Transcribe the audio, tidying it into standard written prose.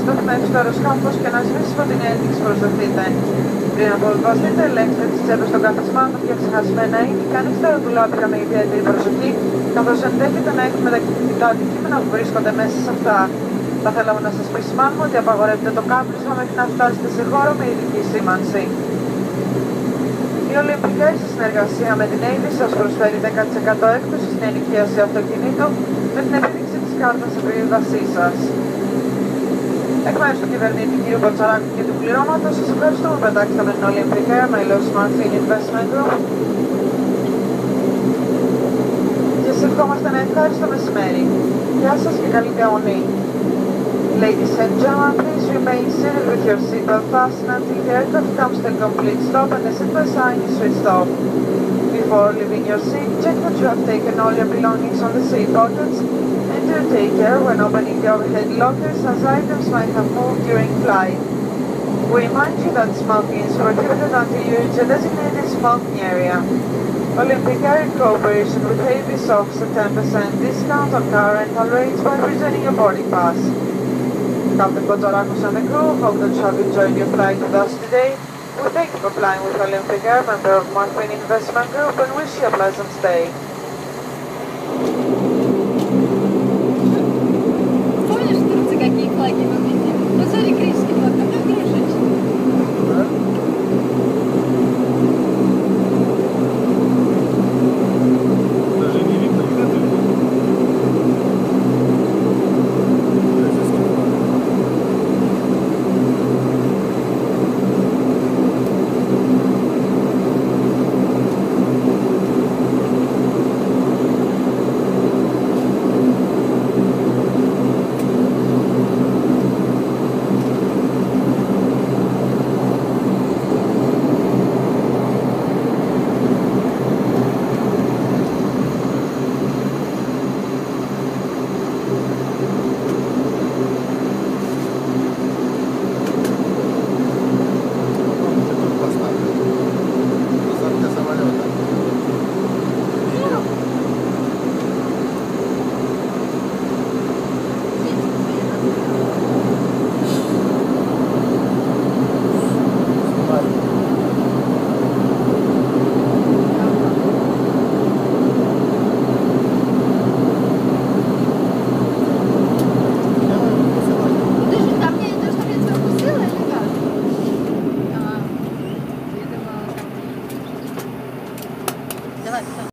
σταθμεύσει στο αεροσκάφος και να σβήσει φωτεινή ένδειξη προς το θήτε. Πριν αποβιβαστείτε, ελέγξτε τις τσέπες των καθισμάτων για ξεχασμένα ύλη και ανοίξτε τα ντουλάπικα με ιδιαίτερη προσοχή, καθώς ενδέχεται να έχουμε τα αντικείμενα που βρίσκονται μέσα σε αυτά. Θα θέλαμε να σας επισημάνουμε ότι απαγορεύεται το κάπνισμα μέχρι να φτάσετε σε χώρο με ειδική σήμανση. Η Olympic Air, σε συνεργασία με την Navy, σας προσφέρει 10% έκπτωση στην ενοικίαση αυτοκινήτου με την επίδειξη της κάρτας επιβίβασής σας. Εκ μέρους του κυβερνήτη κ. Μποτσαράκου και του πληρώματος, σας ευχαριστούμε που πετάξατε με την Olympic Air, μέλος Smartfin Investment Group, και σας ευχόμαστε ένα ευχάριστο μεσημέρι. Γεια σας και καλή διαμονή. Ladies and gentlemen, please remain seated with your seatbelt fastened until the aircraft comes to a complete stop and the seatbelt sign is switched off. Before leaving your seat, check that you have taken all your belongings on the seat pockets, and do take care when opening the overhead lockers, as items might have moved during flight. We remind you that smoking is prohibited until you reach a designated smoking area. Olympic Air, in cooperation with Avis, offers a 10% discount on car rental rates by presenting a boarding pass. Captain Botarakos and the crew hope that you have enjoyed your flight with us today. We thank you for flying with Olympic Air, member of Smartfin Investment Group, and wish you a pleasant stay. Помнишь, в Турции какие флаги мы видели? Ну, смотри, греческий флаг, там игрушечки. Даже не видно, где ты. Right.